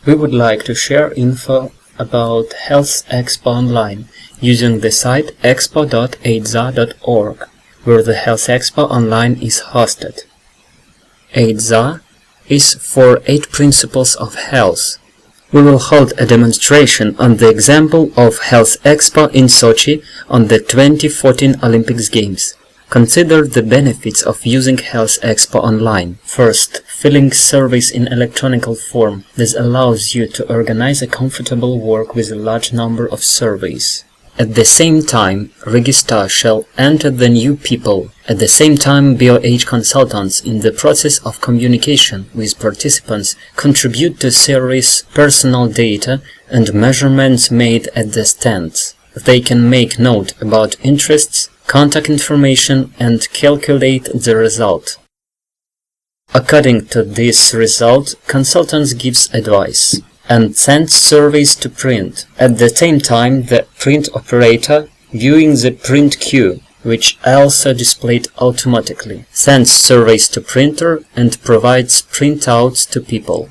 We would like to share info about Health Expo online using the site expo.8za.org, where the Health Expo online is hosted. 8za is for 8 Principles of Health. We will hold a demonstration on the example of Health Expo in Sochi on the 2014 Olympics Games. Consider the benefits of using Health Expo online. First, filling surveys in electronic form. This allows you to organize a comfortable work with a large number of surveys. At the same time, registrar shall enter the new people. At the same time, BOH consultants in the process of communication with participants contribute to series personal data and measurements made at the stands. They can make note about interests, contact information, and calculate the result. According to this result, consultants gives advice and sends surveys to print. At the same time, the print operator, viewing the print queue, which also displayed automatically, sends surveys to printer and provides printouts to people.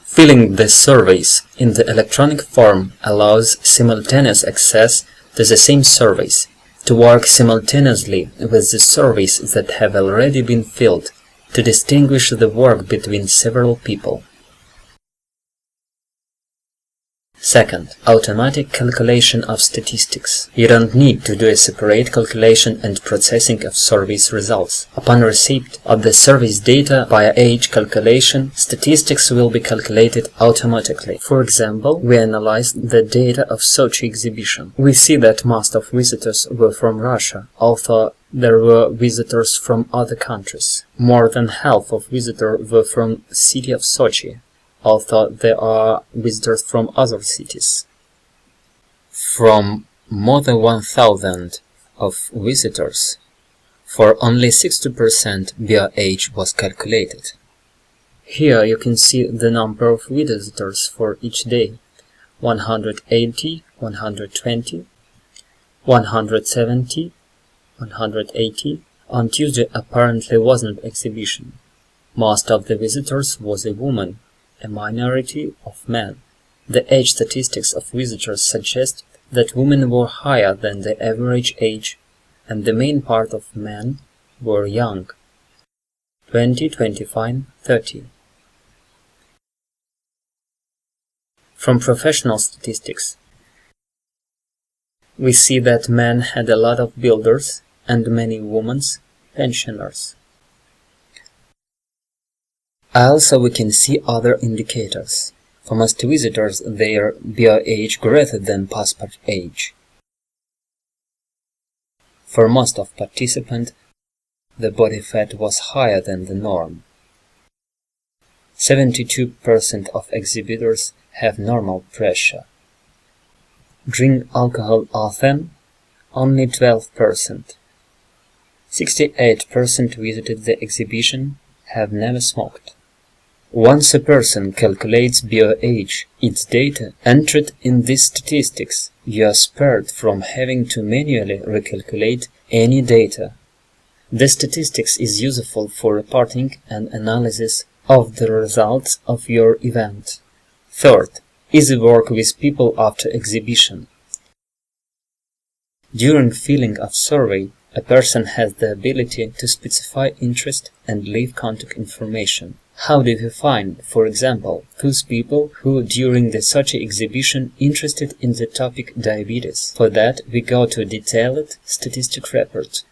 Filling the surveys in the electronic form allows simultaneous access to the same surveys, to work simultaneously with the surveys that have already been filled, to distinguish the work between several people. Second, automatic calculation of statistics. You don't need to do a separate calculation and processing of surveys results. Upon receipt of the surveys data via age calculation, statistics will be calculated automatically. For example, we analyzed the data of Sochi exhibition. We see that most of visitors were from Russia, although there were visitors from other countries. More than half of visitors were from the city of Sochi, although there are visitors from other cities. From more than 1,000 of visitors, for only 60% BOH was calculated. Here you can see the number of visitors for each day: 180, 120, 170, 180. On Tuesday apparently wasn't exhibition. Most of the visitors was a woman, a minority of men. The age statistics of visitors suggest that women were higher than the average age, and the main part of men were young, 20, 25, 30. From professional statistics, we see that men had a lot of builders and many women's pensioners. Also, we can see other indicators. For most visitors, their BOH greater than passport age. For most of participants, the body fat was higher than the norm. 72% of exhibitors have normal pressure. Drink alcohol often? Only 12%. 68% visited the exhibition, have never smoked. Once a person calculates BOH, its data entered in these statistics, you are spared from having to manually recalculate any data. The statistics is useful for reporting and analysis of the results of your event. Third, easy work with people after exhibition. During filling of survey, a person has the ability to specify interest and leave contact information. How do we find, for example, those people who during the Sochi exhibition interested in the topic diabetes? For that, we go to detailed statistic report,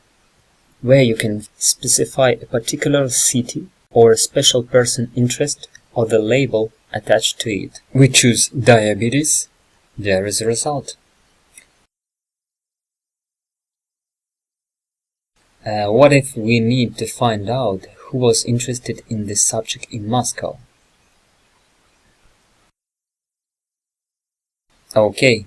where you can specify a particular city or a special person interest or the label attached to it. We choose diabetes, there is a result. What if we need to find out who was interested in this subject in Moscow? Okay.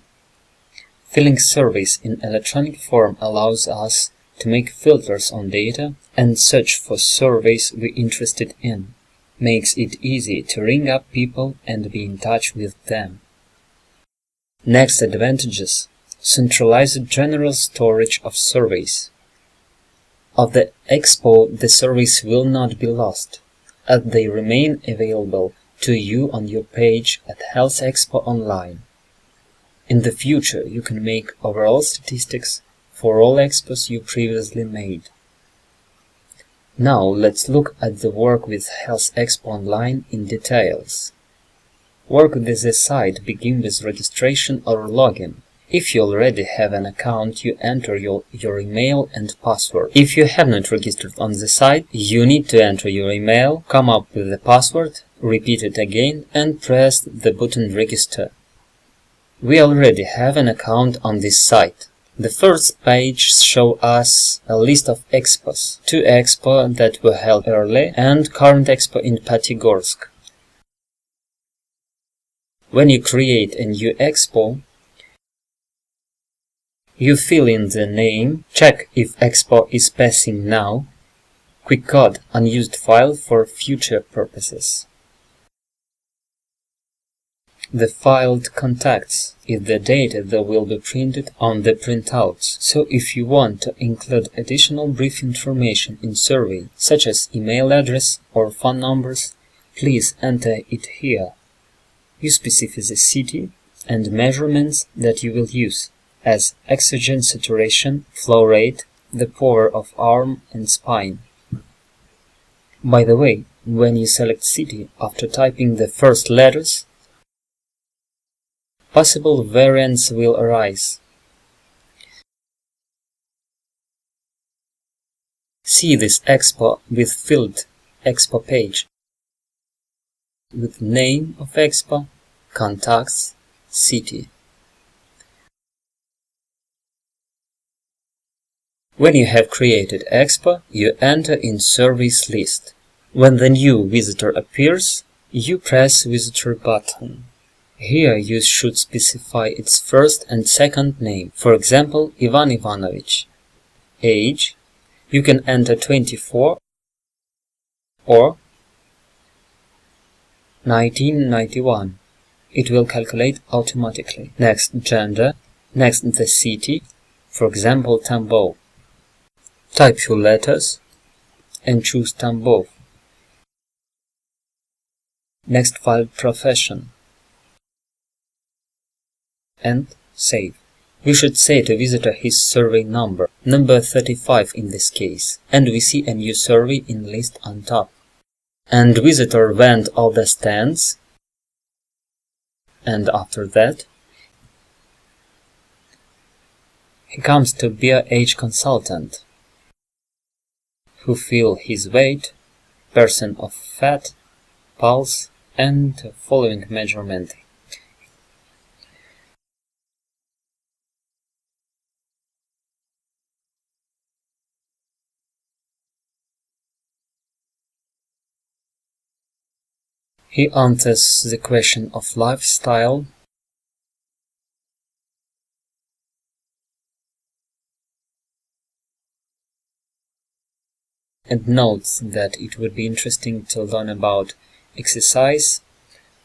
Filling surveys in electronic form allows us to make filters on data and search for surveys we're interested in. Makes it easy to ring up people and be in touch with them. Next advantages: centralized general storage of surveys. Of the Expo, the surveys will not be lost, as they remain available to you on your page at Health Expo Online. In the future, you can make overall statistics for all expos you previously made. Now let's look at the work with Health Expo Online in details. Work with the site begins with registration or login. If you already have an account, you enter your email and password. If you have not registered on the site, you need to enter your email, come up with the password, repeat it again, and press the button Register. We already have an account on this site. The first page shows us a list of expos, 2 expos that were held early and current expo in Patigorsk. When you create a new expo, you fill in the name, check if expo is passing now, quick code unused file for future purposes. The filed contacts is the data that will be printed on the printouts. So if you want to include additional brief information in survey, such as email address or phone numbers, please enter it here. You specify the city and measurements that you will use, as oxygen saturation, flow rate, the power of arm and spine. By the way, when you select city after typing the first letters, possible variants will arise. See this expo with filled expo page with name of expo, contacts, city. When you have created expo, you enter in service list. When the new visitor appears, you press visitor button. Here you should specify its first and second name, for example, Ivan Ivanovich. Age, you can enter 24 or 1991. It will calculate automatically. Next, gender. Next, the city, for example, Tambov. Type your letters and choose Tambov. Next, file profession. And save. We should say to visitor his survey number 35 in this case, and we see a new survey in list on top. And visitor went all the stands, and after that he comes to BRH consultant, who feel his weight, percent of fat, pulse, and following measurement. He answers the question of lifestyle and notes that it would be interesting to learn about exercise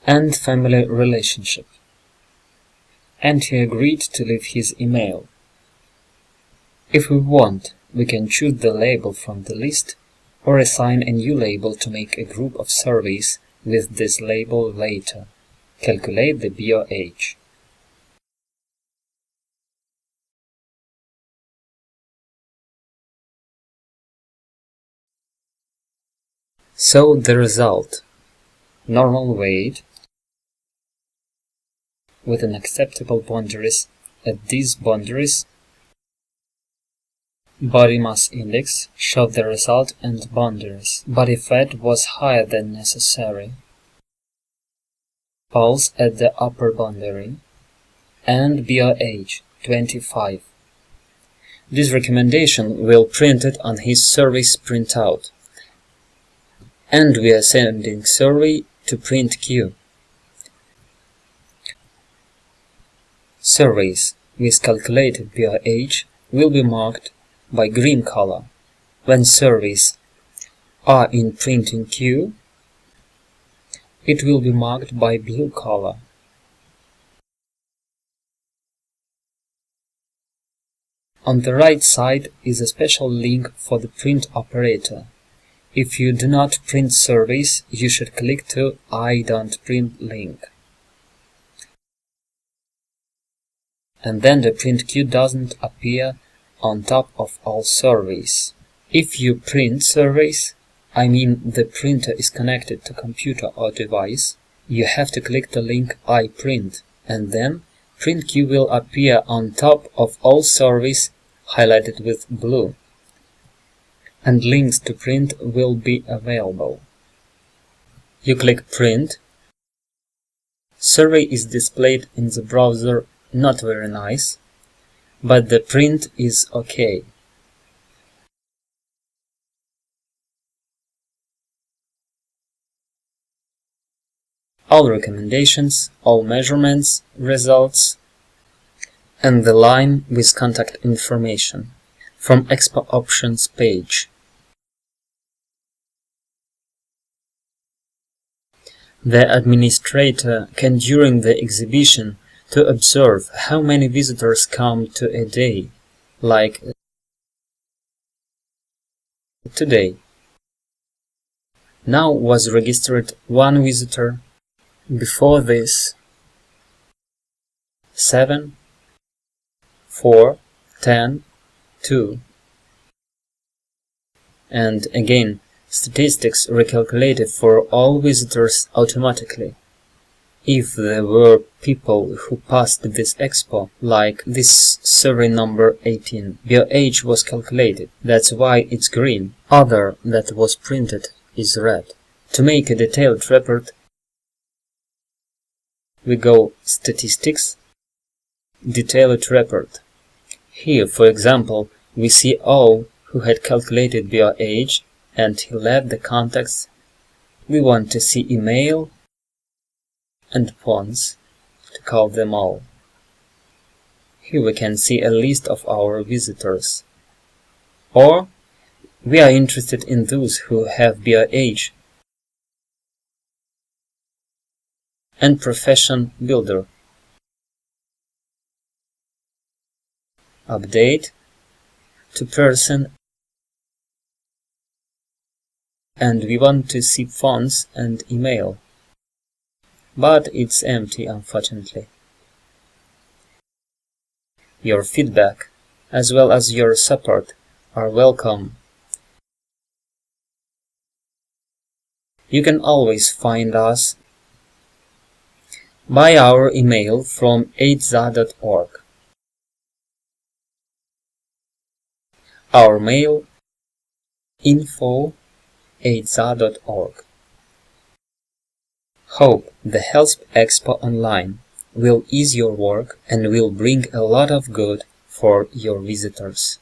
and family relationship. And he agreed to leave his email. If we want, we can choose the label from the list or assign a new label to make a group of surveys with this label later. Calculate the BOH. So the result: normal weight with an acceptable boundaries at these boundaries, body mass index showed the result and boundaries. Body fat was higher than necessary. Pulse at the upper boundary, and BOH 25. This recommendation will print it on his service printout, and we are sending survey to print queue. Surveys with calculated BOH will be marked by green color. When surveys are in printing queue, it will be marked by blue color. On the right side is a special link for the print operator. If you do not print surveys, you should click to I don't print link. And then the print queue doesn't appear on top of all surveys. If you print surveys, I mean the printer is connected to computer or device, you have to click the link I print, and then print queue will appear on top of all surveys highlighted with blue, and links to print will be available. You click print. Survey is displayed in the browser, not very nice, but the print is okay. All recommendations, all measurements, results, and the line with contact information from Expo Options page. The administrator can, during the exhibition, to observe how many visitors come to a day, like today. Now was registered 1 visitor. Before this, 7, 4, 10, 2. And again, statistics recalculated for all visitors automatically. If there were people who passed this expo, like this survey number 18, your age was calculated. That's why it's green. Other that was printed is red. To make a detailed report, we go Statistics, Detailed Report. Here, for example, we see all who had calculated their age, and he left the contacts. We want to see email and phones to call them all. Here we can see a list of our visitors. Or we are interested in those who have their age and profession builder. Update to person, and we want to see phones and email, but it's empty unfortunately. Your feedback as well as your support are welcome. You can always find us by our email from 8za.org. Our mail info@8za.org. Hope the Health Expo Online will ease your work and will bring a lot of good for your visitors.